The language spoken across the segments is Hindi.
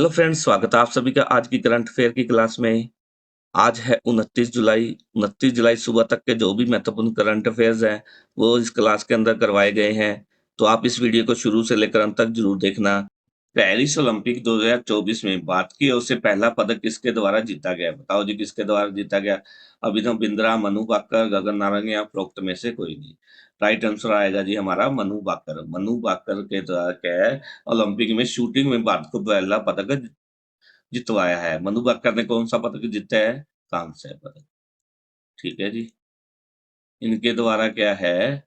हेलो फ्रेंड्स, स्वागत है आप सभी का आज की करंट अफेयर की क्लास में। आज है 29 जुलाई। 29 जुलाई सुबह तक के जो भी महत्वपूर्ण करंट अफेयर्स हैं, वो इस क्लास के अंदर करवाए गए हैं। तो आप इस वीडियो को शुरू से लेकर अंत तक जरूर देखना। पेरिस ओलंपिक 2024 में भारत की ओर से पहला पदक किसके द्वारा जीता गया? बताओ जी, किसके द्वारा जीता गया? अभिनव बिंद्रा, मनु भाकर, गगन नारंग या उपरोक्त में से कोई नहीं। राइट आंसर आएगा जी हमारा मनु भाकर। मनु भाकर के द्वारा क्या है, ओलंपिक में शूटिंग में भारत को पहला पदक जितवाया है। मनु भाकर ने कौन सा पदक जीता है? कांस्य पदक। ठीक है जी। इनके द्वारा क्या है,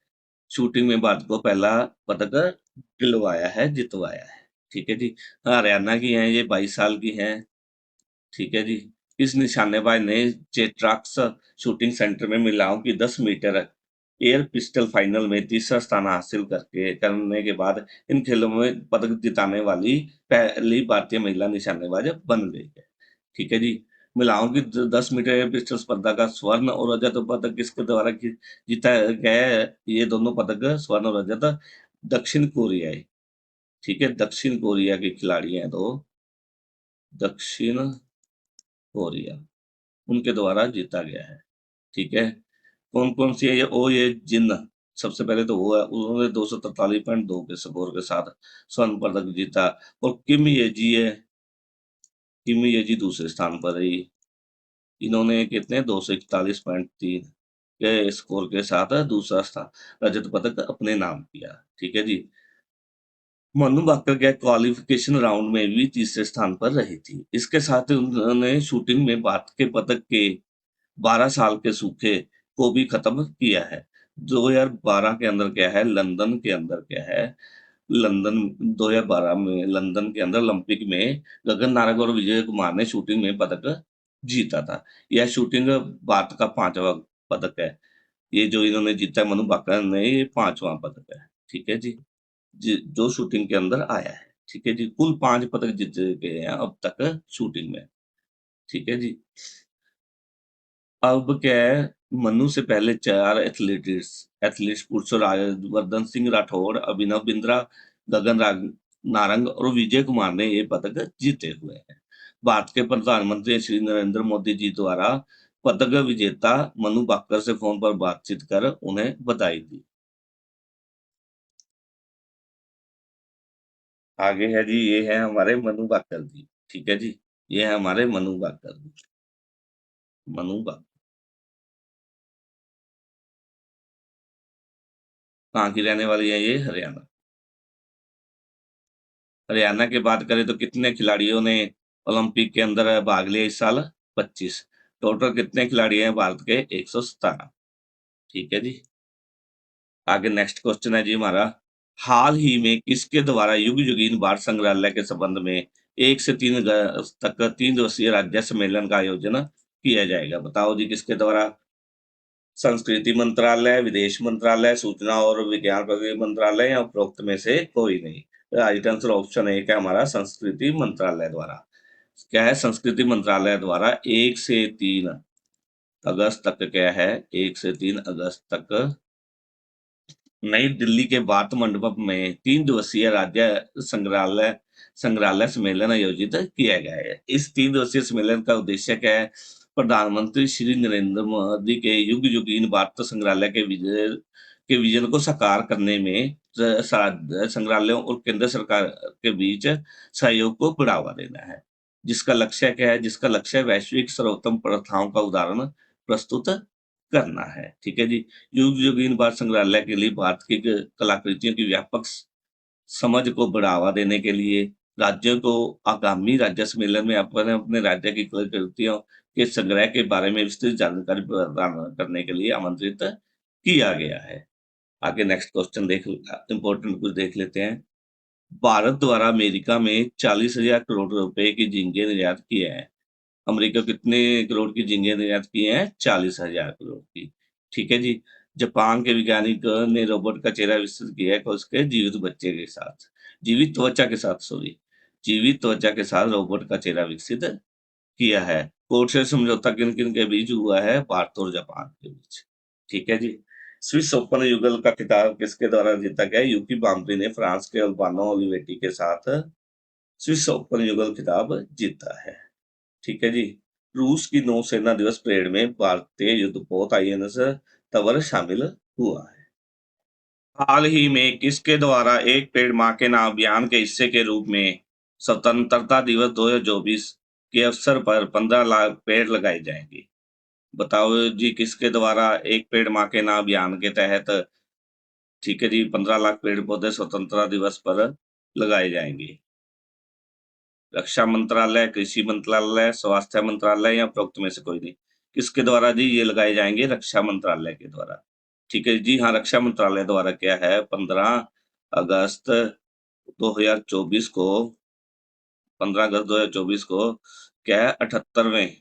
शूटिंग में भारत को पहला पदक दिलवाया है, जितवाया है। ठीक है जी। हरियाणा की हैं, ये 22 साल की हैं। ठीक है जी। इस निशानेबाज ने चेट्राक्स शूटिंग सेंटर में महिलाओं की 10 मीटर एयर पिस्टल फाइनल में तीसरा स्थान हासिल करने के बाद इन खेलों में पदक जिताने वाली पहली भारतीय महिला निशानेबाज बन गई है। ठीक है जी। महिलाओं की 10 मीटर एयर पिस्टल स्पर्धा का स्वर्ण और रजत पदक किसके द्वारा जीता गया है? ये दोनों पदक स्वर्ण और रजत दक्षिण कोरियाई। ठीक है, दक्षिण कोरिया के खिलाड़ी हैं दो। दक्षिण कोरिया, उनके द्वारा जीता गया है। ठीक है। कौन कौन सी है ये? ओ ये जिन, सबसे पहले तो वो है, उन्होंने 243.2 के स्कोर के साथ स्वर्ण पदक जीता। और किम ये जी है, किम ये जी दूसरे स्थान पर रही। इन्होंने कितने 241.3 के स्कोर के साथ दूसरा स्थान रजत पदक अपने नाम किया। ठीक है जी। मनु भाकर के क्वालिफिकेशन राउंड में भी तीसरे स्थान पर रही थी। इसके साथ ही उन्होंने शूटिंग में भारत के पदक के 12 साल के सूखे को भी खत्म किया है। 2012 के अंदर क्या है, लंदन के अंदर क्या है, लंदन 2012 में लंदन के अंदर ओलंपिक में गगन नारंग और विजय कुमार ने शूटिंग में पदक जीता था। यह शूटिंग भारत का 5वां पदक है। ये जो इन्होंने जीता है, मनु भाकर ने, ये 5वां पदक है। ठीक है जी। जो शूटिंग के अंदर आया है। ठीक है जी। कुल 5 पदक जीते गए हैं अब तक शूटिंग में। ठीक है जी। अब क्या है, मनु से पहले 4 एथलीट्स एथलीट्स पुरुष राज्यवर्धन सिंह राठौड़, अभिनव बिंद्रा, नारंग और विजय कुमार ने ये पदक जीते हुए हैं। भारत के प्रधानमंत्री श्री नरेंद्र मोदी जी द्वारा पदक विजेता मनु भाकर से फोन पर बातचीत कर उन्हें बधाई दी। आगे है जी, ये है हमारे मनु भाकर जी। ठीक है जी। ये है हमारे मनु भाकर जी। मनु भाकर कहाँ की रहने वाली है? ये हरियाणा। हरियाणा की बात करें तो कितने खिलाड़ियों ने ओलंपिक के अंदर भाग लिया इस साल? 25। टोटल कितने खिलाड़ी हैं भारत के? 117। ठीक है जी। आगे नेक्स्ट क्वेश्चन है जी हमारा, हाल ही में किसके द्वारा युग युगीन भारत संग्रहालय के संबंध में 1 से 3 अगस्त तक 3 दिवसीय राज्य सम्मेलन का आयोजन किया जाएगा? बताओ जी, किसके द्वारा? संस्कृति मंत्रालय, विदेश मंत्रालय, सूचना और विज्ञान प्रौद्योगिकी मंत्रालय या उपरोक्त में से कोई नहीं। राइट आंसर ऑप्शन ए का हमारा संस्कृति मंत्रालय द्वारा। क्या है? संस्कृति मंत्रालय द्वारा 1 से 3 अगस्त तक क्या है, 1 से 3 अगस्त तक नई दिल्ली के भारत मंडपम में 3 दिवसीय राज्य संग्रहालय संग्रहालय सम्मेलन आयोजित किया गया है। इस 3 दिवसीय सम्मेलन का उद्देश्य क्या है? प्रधानमंत्री श्री नरेंद्र मोदी के युग युगीन भारत संग्रहालय के विजन को साकार करने में संग्रहालयों और केंद्र सरकार के बीच सहयोग को बढ़ावा देना है। जिसका लक्ष्य क्या है? जिसका लक्ष्य वैश्विक सर्वोत्तम प्रथाओं का उदाहरण प्रस्तुत करना है। ठीक है जी। युग युगीन भारत संग्रहालय के लिए भारत की कलाकृतियों की व्यापक समझ को बढ़ावा देने के लिए राज्यों को आगामी राज्य सम्मेलन में अपने अपने राज्य की कलाकृतियों के संग्रह के बारे में विस्तृत जानकारी प्रदान करने के लिए आमंत्रित किया गया है। आगे नेक्स्ट क्वेश्चन इंपॉर्टेंट कुछ देख लेते हैं। भारत द्वारा अमेरिका में 40,000 करोड़ रुपए की झींगे निर्यात किए हैं। अमेरिका कितने करोड़ की झींगे निर्यात किए हैं? 40,000 करोड़ की। ठीक है जी। जापान के वैज्ञानिक ने रोबोट का चेहरा विकसित किया है उसके जीवित बच्चे के साथ, जीवित त्वचा के साथ, सॉरी, जीवित त्वचा के साथ रोबोट का चेहरा विकसित किया है। कोर्ट से समझौता किन किन के बीच हुआ है? भारत और जापान के बीच। ठीक है जी। स्विस ओपन युगल का खिताब किसके द्वारा जीता गया? यूकी बाम्प्री ने फ्रांस के अल्बानो ओलिवेटी के साथ स्विस ओपन युगल खिताब जीता है। ठीक है जी। रूस की नौसेना दिवस परेड में भारतीय युद्धपोत आईएनएस तंवर शामिल हुआ है। हाल ही में किसके द्वारा एक पेड़ मां के नाम अभियान के हिस्से के रूप में स्वतंत्रता दिवस 2024 के अवसर पर 15 लाख पेड़ लगाए जाएंगे? बताओ जी, किसके द्वारा एक पेड़ मां के नाम अभियान के तहत, ठीक है जी, 15 लाख पेड़ पौधे स्वतंत्रता दिवस पर लगाए जाएंगे? रक्षा मंत्रालय, कृषि मंत्रालय, स्वास्थ्य मंत्रालय या उपरोक्त में से कोई नहीं? किसके द्वारा जी ये लगाए जाएंगे? रक्षा मंत्रालय के द्वारा। ठीक है जी, हाँ, रक्षा मंत्रालय द्वारा क्या है, 15 अगस्त 2024 को, 15 अगस्त 2024 को क्या है, 78वें,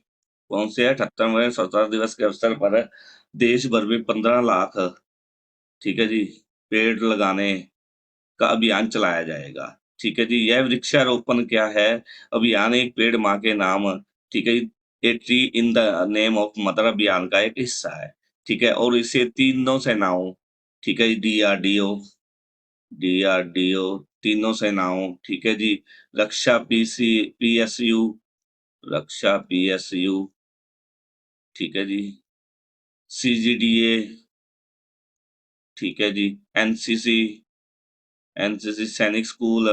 कौन से 78वें स्वतंत्रता दिवस के अवसर पर देश भर में 15 लाख, ठीक है जी, पेड़ लगाने का अभियान चलाया जाएगा। ठीक है जी, यह वृक्षारोपण क्या है? अभियान एक पेड़ माँ के नाम, ठीक है, a tree in the name of mother अभियान का एक हिस्सा है। ठीक है, और इसे तीनों सेनाओं, ठीक है, डीआरडीओ, तीनों सेनाओं, ठीक है जी, रक्षा पीएसयू, रक्षा पीएसयू, ठीक है जी, सीजीडीए, ठीक है जी, एनसीसी, एनसीसी सैनिक स्कूल,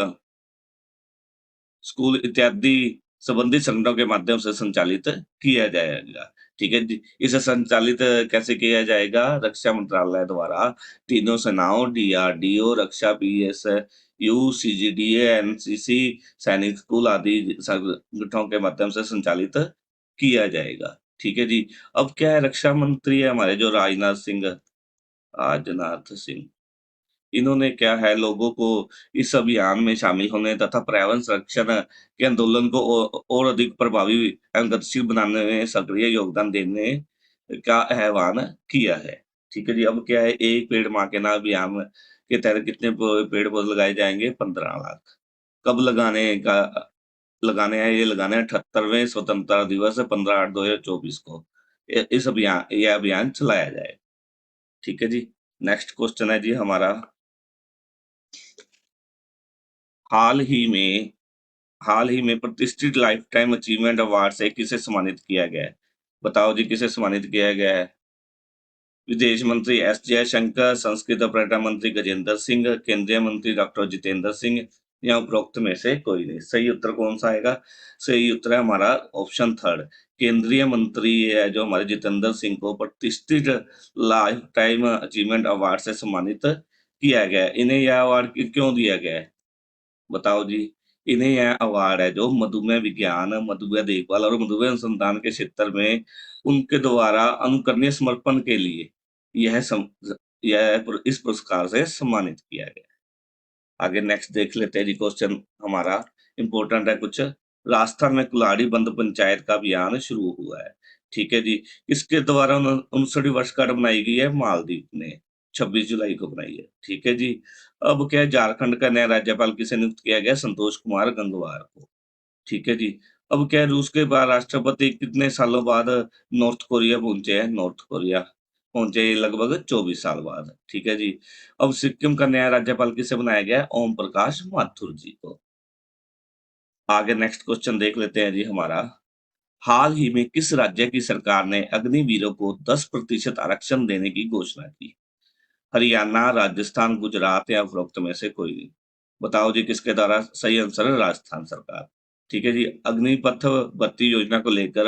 स्कूल इत्यादि संबंधित संगठनों के माध्यम से संचालित किया जाएगा। ठीक है जी। इसे संचालित कैसे किया जाएगा? रक्षा मंत्रालय द्वारा तीनों सेनाओं, डीआरडीओ, रक्षा पीएसयू, सीजीडीए, एनसीसी, सैनिक स्कूल आदि संगठनों के माध्यम से संचालित किया जाएगा। ठीक है जी। अब क्या है, रक्षा मंत्री है हमारे जो राजनाथ सिंह, इन्होंने क्या है, लोगों को इस अभियान में शामिल होने तथा पर्यावरण संरक्षण के आंदोलन को और अधिक प्रभावी एवं गतिशील बनाने में सक्रिय योगदान देने का आह्वान किया है। ठीक है जी। अब क्या है, एक पेड़ माँ के नाम अभियान के तहत कितने पेड़ पौधे लगाए जाएंगे? 15 लाख। कब लगाने हैं? ये लगाने हैं 78वें स्वतंत्रता दिवस 15/8/2024 को। यह अभियान चलाया जाए। ठीक है जी। नेक्स्ट क्वेश्चन है जी हमारा, हाल ही में हाल ही में प्रतिष्ठित लाइफ टाइम अचीवमेंट अवार्ड से किसे सम्मानित किया गया है? बताओ जी, किसे सम्मानित किया गया है? विदेश मंत्री एस जयशंकर, संस्कृति और पर्यटन मंत्री गजेंद्र सिंह, केंद्रीय मंत्री डॉक्टर जितेंद्र सिंह या उपरोक्त में से कोई नहीं? सही उत्तर कौन सा आएगा? सही उत्तर है हमारा ऑप्शन थर्ड, केंद्रीय मंत्री है जो हमारे जितेंद्र सिंह को प्रतिष्ठित लाइफ टाइम अचीवमेंट अवार्ड से सम्मानित किया गया है। इन्हें यह अवार्ड क्यों दिया गया है? बताओ जी। इन्हें यह अवार्ड है जो मधुमेह विज्ञान, मधुमेह देखभाल और मधुमेह अनुसंधान के क्षेत्र में उनके द्वारा अनुकरणीय समर्पण के लिए यह सम इस पुरस्कार से सम्मानित किया गया। आगे नेक्स्ट देख लेते हैं जी, क्वेश्चन हमारा इम्पोर्टेंट है कुछ। राजस्थान में कुल्हाड़ी बंद पंचायत का अभियान शुरू हुआ है। ठीक है जी। इसके द्वारा 69वीं वर्षगांठ मनाई गई है मालदीव ने, 26 जुलाई को बनाई है। ठीक है जी। अब क्या है, झारखंड का नया राज्यपाल किसे नियुक्त किया गया? संतोष कुमार गंगवार को। ठीक है जी। अब क्या है, रूस के बाद राष्ट्रपति कितने सालों बाद नॉर्थ कोरिया पहुंचे हैं? नॉर्थ कोरिया पहुंचे लगभग 24 साल बाद। ठीक है जी। अब सिक्किम का नया राज्यपाल किसे बनाया गया है? ओम प्रकाश माथुर जी को। आगे नेक्स्ट क्वेश्चन देख लेते हैं जी हमारा, हाल ही में किस राज्य की सरकार ने अग्निवीरों को 10% आरक्षण देने की घोषणा की? हरियाणा, राजस्थान, गुजरात या उपरोक्त में से कोई नहीं? बताओ जी, किसके द्वारा? सही आंसर है राजस्थान सरकार। ठीक है जी। अग्निपथ बत्ती योजना को लेकर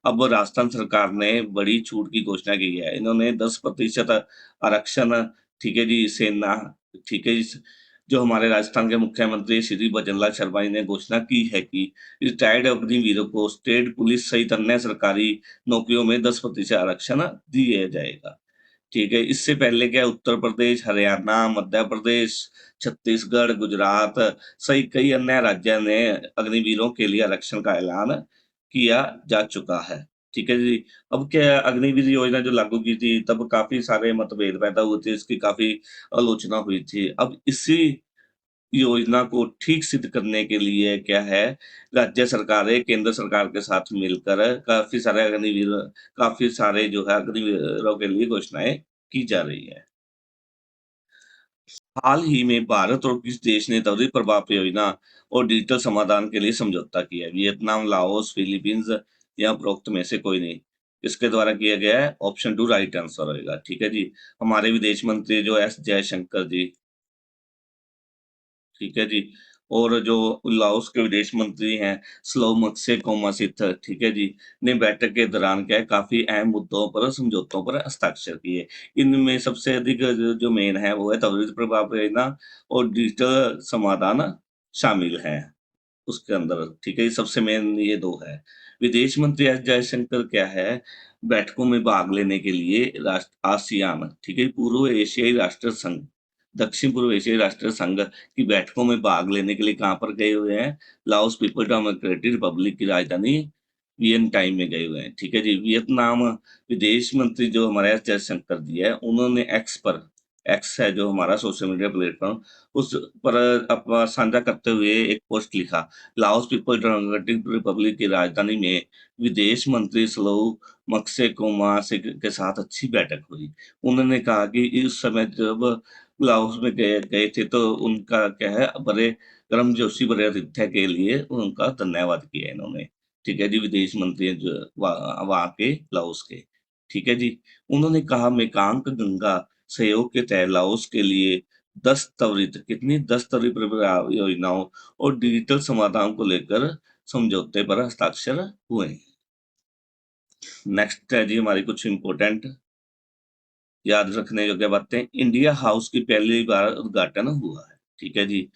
अब राजस्थान सरकार ने बड़ी छूट की घोषणा की है। इन्होंने 10% आरक्षण, ठीक है जी, सेना, ठीक है जी, जो हमारे राजस्थान के मुख्यमंत्री श्री भजनलाल शर्मा जी ने घोषणा की है कि रिटायर्ड अग्निवीरों को स्टेट पुलिस सहित अन्य सरकारी नौकरियों में 10% आरक्षण दिया जाएगा। ठीक है, इससे पहले क्या उत्तर प्रदेश, हरियाणा, मध्य प्रदेश, छत्तीसगढ़, गुजरात सहित कई अन्य राज्यों ने अग्निवीरों के लिए आरक्षण का ऐलान किया जा चुका है। ठीक है जी। अब क्या है, अग्निवीर योजना जो लागू की थी तब काफी सारे मतभेद पैदा हुए थे, इसकी काफी आलोचना हुई थी। अब इसी योजना को ठीक सिद्ध करने के लिए क्या है, राज्य सरकारें केंद्र सरकार के साथ मिलकर काफी सारे जो है अग्निवीरों के लिए घोषणाएं की जा रही है। हाल ही में भारत और किस देश ने त्वरित प्रभाव योजना और डिजिटल समाधान के लिए समझौता किया है? वियतनाम, लाओस, फिलीपींस या उपरोक्त में से कोई नहीं। इसके द्वारा किया गया है ऑप्शन 2 राइट आंसर होएगा, ठीक है जी। हमारे विदेश मंत्री जो एस जयशंकर जी, ठीक है जी। और जो लाओस के विदेश मंत्री हैं स्लोमक्से कोमासित, ठीक है जी, ने बैठक के दौरान क्या है काफ़ी अहम मुद्दों पर समझौतों पर हस्ताक्षर किए। इनमें सबसे अधिक जो मेन है वो है त्वरित प्रभाव योजना और डिजिटल समाधान शामिल हैं। उसके अंदर, ठीक है? ये सबसे मेन ये 2 है। विदेश मंत्री एस जयशंकर क्या है, बैठकों में भाग लेने के लिए राष्ट्र आसियान, ठीक है? पूर्व एशियाई राष्ट्र संघ, दक्षिण पूर्व एशियाई राष्ट्र संघ की बैठकों में भाग लेने के लिए कहाँ पर गए हुए हैं? लाओस पीपल डेमोक्रेटिक रिपब्लिक की राजधानी वियनटाइन में गए हुए हैं, ठीक है जी। वियतनाम विदेश मंत्री जो हमारे एस जयशंकर जी है, उन्होंने एक्स पर, एक्स है जो हमारा सोशल मीडिया प्लेटफ़ॉर्म, उस पर अपना साझा करते हुए एक पोस्ट लिखा, लाओस पीपल डेमोक्रेटिक रिपब्लिक की राजधानी में विदेश मंत्री स्लोऊ मक्सेकोमा से के साथ अच्छी बैठक हुई। उन्होंने कहा कि इस समय जब लाओस में गए गए थे तो उनका क्या है बड़े गर्मजोशी भरे आतिथ्य के लिए उनका धन्यवाद किया इन्होंने। ठीक है जी, विदेश मंत्री हैं जो वहाँ वहाँ के लाओस के। ठीक है जी। उन्होंने कहा मेकांग गंगा सहयोग के तहत लाओस के लिए 10 त्वरित कितनी 10 त्वरित योजनाओं और डिजिटल समाधान को लेकर समझौते पर हस्ताक्षर हुए हैं। नेक्स्ट है जी हमारी कुछ इम्पोर्टेंट याद रखने योग्य बातें। इंडिया हाउस की पहली बार उद्घाटन हुआ है, ठीक है जी।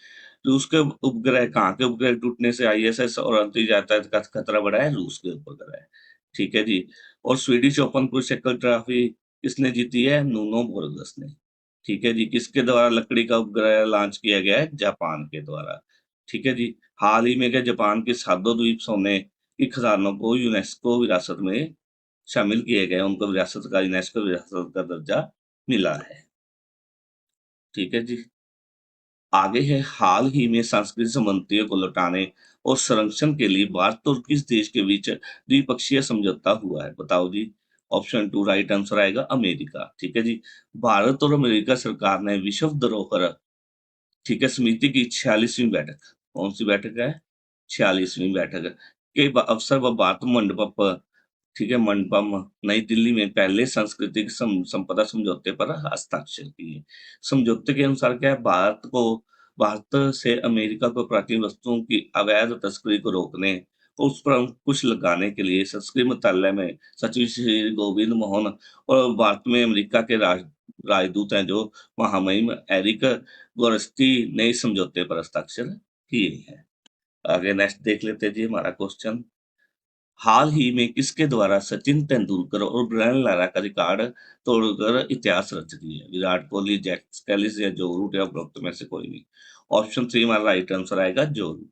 रूस के उपग्रह कहाँ के उपग्रह टूटने से आईएसएस और अंतरिक्ष यातायात का खतरा बढ़ा है? रूस के उपग्रह, ठीक है जी। और स्वीडिश ओपन पुरुष एकल ट्रॉफी किसने जीती है? नुनो बोर्गस ने, ठीक है जी। किसके द्वारा लकड़ी का उपग्रह लॉन्च किया गया है? जापान के द्वारा, ठीक है जी। हाल ही में क्या जापान के सादो द्वीप सोने की खदानों को यूनेस्को विरासत में शामिल किए गए, उनको विरासत का यूनेस्को विरासत का दर्जा मिला है, ठीक है जी। आगे है हाल ही में सांस्कृतिक संबंधियों को लौटाने और संरक्षण के लिए भारत और किस देश के बीच द्विपक्षीय समझौता हुआ है? बताओ जी। ऑप्शन 2 राइट आंसर आएगा अमेरिका, ठीक है जी। भारत और अमेरिका सरकार ने विश्व धरोहर, ठीक है, समिति की 46वीं बैठक, कौन-सी बैठक है? 46वीं बैठक के अवसर पर भारत मंडपम, ठीक है, मंडपम नई दिल्ली में पहले सांस्कृतिक संपदा समझौते पर हस्ताक्षर किए। समझौते के अनुसार क्या है भारत से अमेरिका को प्राचीन वस्तुओं की अवैध तस्करी को रोकने और उस पर अंकुश लगाने के लिए संस्कृति मंत्रालय में सचिव श्री गोविंद मोहन और भारत में अमेरिका के राजदूत हैं जो महामहिम एरिक गोरस्टी ने इस समझौते पर हस्ताक्षर किए हैं। आगे नेक्स्ट देख लेते हैं जी हमारा क्वेश्चन। हाल ही में किसके द्वारा सचिन तेंदुलकर और ब्रायन लारा का रिकॉर्ड तोड़कर इतिहास रच दिया? विराट कोहली, जैक कैलिस या जो रूट या उपरोक्त में से कोई नहीं। ऑप्शन 3 हमारा राइट आंसर आएगा जो रूट।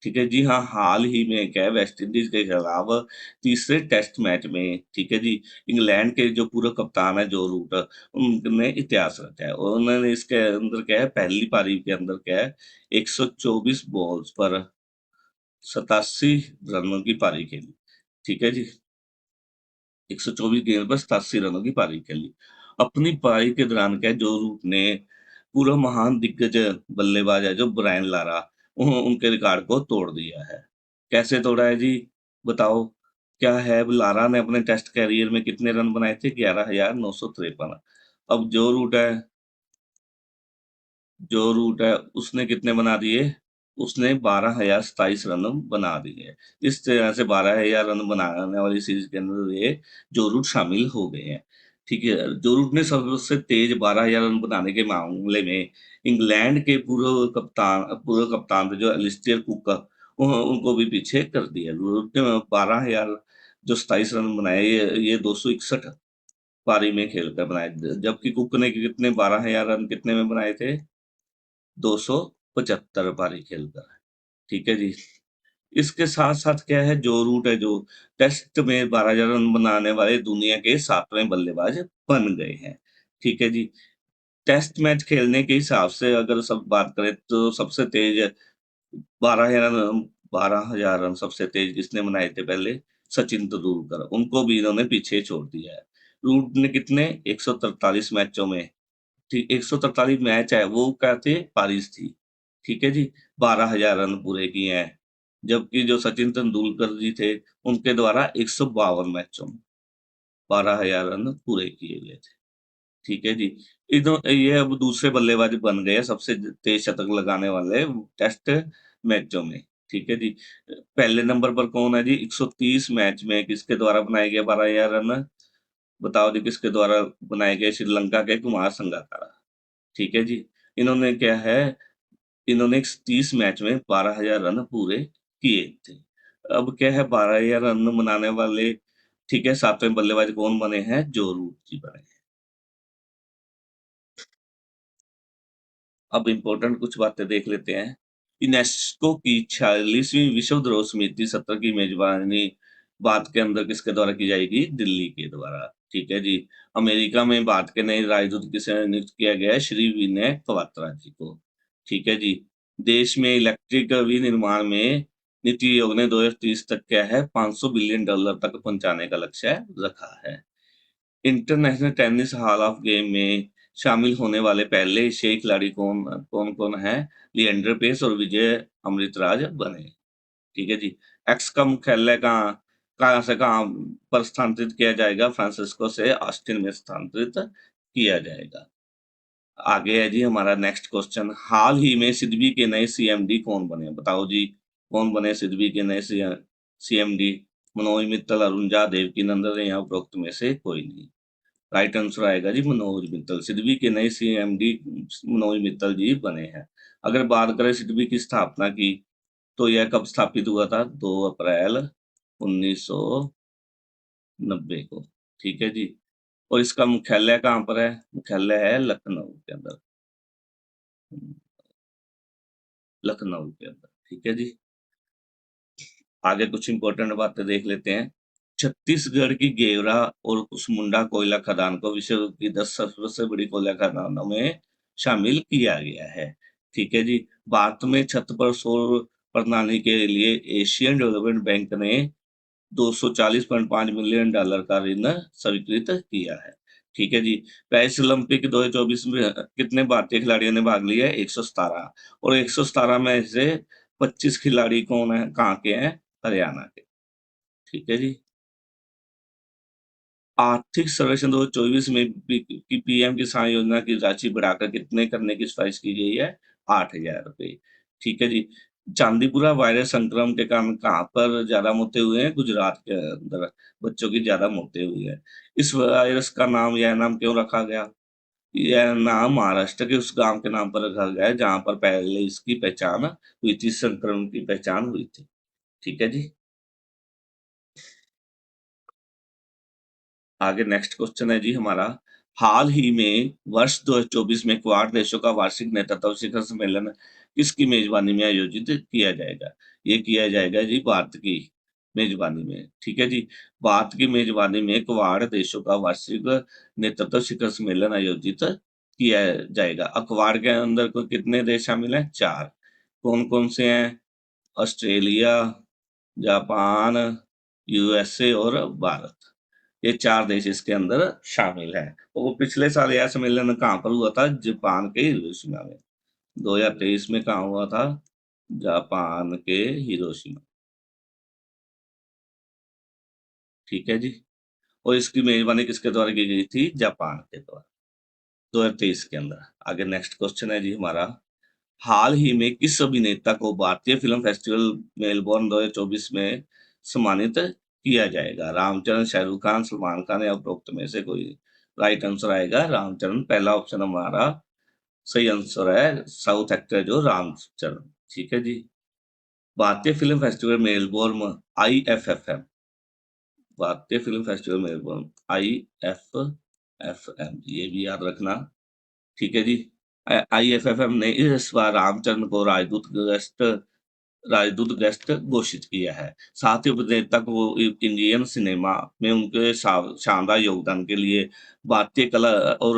ठीक है जी हाँ, हाल ही में क्या है वेस्ट इंडीज के खिलाफ तीसरे टेस्ट मैच में, ठीक है जी, इंग्लैंड के जो पूर्व कप्तान है जो रूट, उन्होंने इतिहास रचा है और उन्होंने इसके अंदर क्या है पहली पारी के अंदर क्या है 124 बॉल्स पर 87 रनों की पारी खेली, ठीक है जी। 124 गेंद पर 87 रनों की पारी खेली। अपनी पारी के दौरान क्या है जो रूट ने पूरा महान दिग्गज बल्लेबाज है जो ब्रायन लारा, उनके रिकॉर्ड को तोड़ दिया है। कैसे तोड़ा है जी? बताओ। क्या है लारा ने अपने टेस्ट कैरियर में कितने रन बनाए थे? 11,953। अब जो रूट है उसने कितने बना दिए? उसने 12,027 रन बना दिए। इस तरह से 12,000 रन बनाने वाली सीरीज़ के अंदर ये जो रूट शामिल हो गए हैं। ठीक है? जो रूट ने सबसे तेज़ 12,000 रन बनाने के मामले में इंग्लैंड के पूर्व कप्तान थे जो एलिस्टेयर कुक, उनको भी पीछे कर दिया। रूट ने 12,000 जो 27 रन बनाए ये 261 पारी में खेलकर बनाए। जबकि कुक ने कितने 12,000 रन कितने में बनाए थे? 275 पारी खेलकर, ठीक है जी। इसके साथ-साथ क्या है जो रूट है जो टेस्ट में 12,000 रन बनाने वाले दुनिया के 7वें बल्लेबाज बन गए हैं, ठीक है जी। टेस्ट मैच खेलने के हिसाब से अगर सब बात करें तो सबसे तेज़ 12,000 रन सबसे तेज़ किसने बनाए थे पहले? सचिन तेंदुलकर, उनको भी इन्होंने पीछे छोड़ दिया है। रूट ने कितने 143 मैचों में ठीक 143 मैच है वो क्या थे पारीज थी, ठीक है जी, 12,000 रन पूरे किए हैं। जबकि जो सचिन तेंदुलकर जी थे, उनके द्वारा 152 मैचों में 12,000 रन पूरे किए गए थे। ठीक है जी। ये अब दूसरे बल्लेबाज बन गए हैं सबसे तेज शतक लगाने वाले टेस्ट मैचों में। ठीक है जी। पहले नंबर पर कौन है जी? 130 मैच में किसके द्वारा बनाए गए 12,000 रन? बताओ जी किसके द्वारा बनाए गए? श्रीलंका के कुमार संगकारा। ठीक है जी। इन्होंने क्या है, इन्होंने 30 मैच में 12,000 रन पूरे किए थे। अब क्या है 12,000 रन बनाने वाले, ठीक है, सातवें बल्लेबाज कौन बने हैं? जो रूट जी बने हैं। अब इम्पोर्टेंट कुछ बातें देख लेते हैं। यूनेस्को की 46वीं विश्व धरोहर समिति सत्र की मेजबानी भारत के अंदर किसके द्वारा की जाएगी? दिल्ली के द्वारा। ठीक है जी। अमेरिका में भारत के नए राजदूत किसे नियुक्त किया गया है? श्री विनय क्वात्रा जी को। ठीक है जी। देश में इलेक्ट्रिक विनिर्माण में नीति आयोग ने 2030 तक क्या है 500 बिलियन डॉलर तक पहुंचाने का लक्ष्य रखा है। International tennis hall of game में शामिल होने वाले पहले एशियाई खिलाड़ी कौन कौन कौन है? लिएंडर पेस और विजय अमृतराज बने। ठीक है जी। एक्स का मुख्यालय कहाँ कहाँ से कहाँ पर स्थानांतरित किया जाएगा? फ्रांसिस्को से ऑस्टिन में स्थानांतरित किया जाएगा। आगे है जी हमारा नेक्स्ट क्वेश्चन। हाल ही में सिडबी के नए सीएमडी कौन बने? बताओ जी कौन बने सिडबी के नए सीएमडी? मनोज मित्तल, अरुण झा, देवकी नंदन या उपरोक्त में से कोई नहीं। राइट आंसर आएगा जी मनोज मित्तल। सिडबी के नए सीएमडी मनोज मित्तल जी बने हैं। अगर बात करें सिडबी की स्थापना की, तो यह कब स्थापित हुआ था? 2 अप्रैल 1990 को। ठीक है जी। और इसका मुख्यालय कहाँ पर है? मुख्यालय है लखनऊ के अंदर। लखनऊ के अंदर। ठीक है जी। आगे कुछ इंपॉर्टेंट बातें देख लेते हैं। छत्तीसगढ़ की गेवरा और कुसमुंडा कोयला खदान को विश्व की 10 सबसे बड़ी कोयला खदानों में शामिल किया गया है। ठीक है जी। भारत में छत पर सौर प्रणाली के लिए एशियन डेवलपमेंट बैंक ने 240.5 मिलियन डॉलर का ऋण स्वीकृत किया है। ठीक है जी। पेरिस ओलंपिक 2024 में कितने भारतीय खिलाड़ियों ने भाग लिया है? 117। और 117 में से 25 खिलाड़ी कौन है, कहाँ के हैं? हरियाणा के। ठीक है जी। आर्थिक सर्वेक्षण 2024 में की पीएम किसान योजना की राशि बढ़ाकर कितने करने की सिफारिश की गई है? 8,000 रुपए। ठीक है जी। चांदीपुरा वायरस संक्रमण के कारण कहाँ पर ज्यादा मौतें हुए हैं? गुजरात के अंदर बच्चों की ज्यादा मौतें हुई है। इस वायरस का नाम, यह नाम क्यों रखा गया? यह नाम महाराष्ट्र के उस गांव के नाम पर रखा गया है जहां पर पहले इसकी पहचान हुई थी, संक्रमण की पहचान हुई थी। ठीक है जी। आगे नेक्स्ट क्वेश्चन है जी हमारा। हाल ही में वर्ष 2024 में क्वाड देशों का वार्षिक नेतृत्व शिखर सम्मेलन किसकी मेजबानी में आयोजित किया जाएगा? ये किया जाएगा जी भारत की मेजबानी में। ठीक है जी। भारत की मेजबानी में क्वाड देशों का वार्षिक नेतृत्व शिखर सम्मेलन आयोजित किया जाएगा। क्वाड के अंदर को कितने देश शामिल हैं? 4। कौन कौन से हैं? ऑस्ट्रेलिया, जापान, यूएसए और भारत। ये 4 देश इसके अंदर शामिल है। वो पिछले साल यह सम्मेलन कहाँ पर हुआ था? जापान के हिरोशिमा में। 2023 में कहाँ हुआ था? जापान के हिरोशिमा। ठीक है जी। और इसकी मेजबानी किसके द्वारा की गई थी? जापान के द्वारा, 2023 के अंदर। आगे नेक्स्ट क्वेश्चन है जी हमारा। हाल ही में किस अभिनेता को भारतीय फिल्म फेस्टिवल मेलबोर्न 2024 में सम्मानित किया जाएगा? रामचरण, शाहरुख खान, सलमान खान या उपरोक्त में से कोई? राइट आंसर आएगा रामचरण। पहला ऑप्शन हमारा सही आंसर है। साउथ एक्टर जो रामचरण। ठीक है जी। भारतीय फिल्म फेस्टिवल मेलबोर्न, IFFM। भारतीय फिल्म फेस्टिवल मेलबोर्न, IFFM, ये भी याद रखना। ठीक है जी। IFFM ने इस बार रामचरण को राजदूत गेस्ट घोषित किया है। साथ ही अभिनेता को इंडियन सिनेमा में उनके शानदार योगदान के लिए भारतीय कला और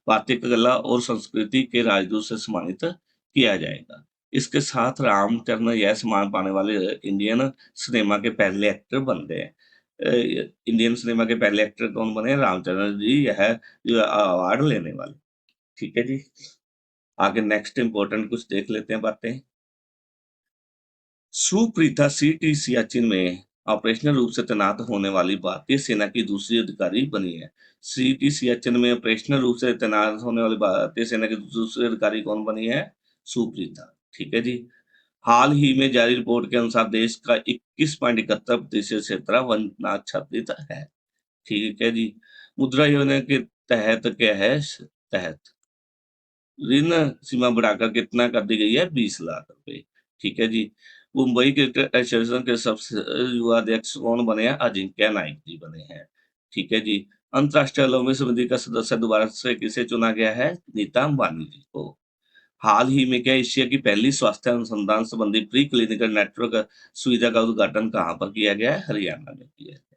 भारतीय कला और संस्कृति के राजदूत से सम्मानित किया जाएगा। इसके साथ रामचरण यह सम्मान पाने वाले इंडियन सिनेमा के पहले एक्टर बन गए। इंडियन सिनेमा के पहले एक्टर कौन बने? रामचरण जी, यह अवार्ड लेने वाले। ठीक है जी। आगे नेक्स्ट इंपॉर्टेंट कुछ देख लेते हैं बातें। सुप्रीता सिटी सियाचिन में ऑपरेशनल रूप से तैनात होने वाली भारतीय सेना की दूसरी अधिकारी बनी है। सिटी सियाचिन में ऑपरेशनल रूप से तैनात होने वाली भारतीय सेना की दूसरी अधिकारी कौन बनी है? सुप्रीता। ठीक है जी। हाल ही में जारी रिपोर्ट के अनुसार देश का 21.71% क्षेत्र वनाच्छादित है। ठीक है जी। मुद्रा योजना के तहत क्या है? तहत ऋण सीमा बढ़ाकर कितना कर दी गई है? 20 लाख रुपए। ठीक है जी। मुंबई क्रिकेट एसोसिएशन के सबसे युवा अध्यक्ष कौन बने हैं? अजिंक्य नाइक जी बने हैं। ठीक है जी। अंतरराष्ट्रीय ओलंपिक समिति का सदस्य दोबारा से किसे चुना गया है? नीता अंबानी जी को। हाल ही में क्या एशिया की पहली स्वास्थ्य अनुसंधान संबंधी प्री क्लिनिकल नेटवर्क सुविधा का उद्घाटन कहाँ पर किया गया है? हरियाणा में किया है।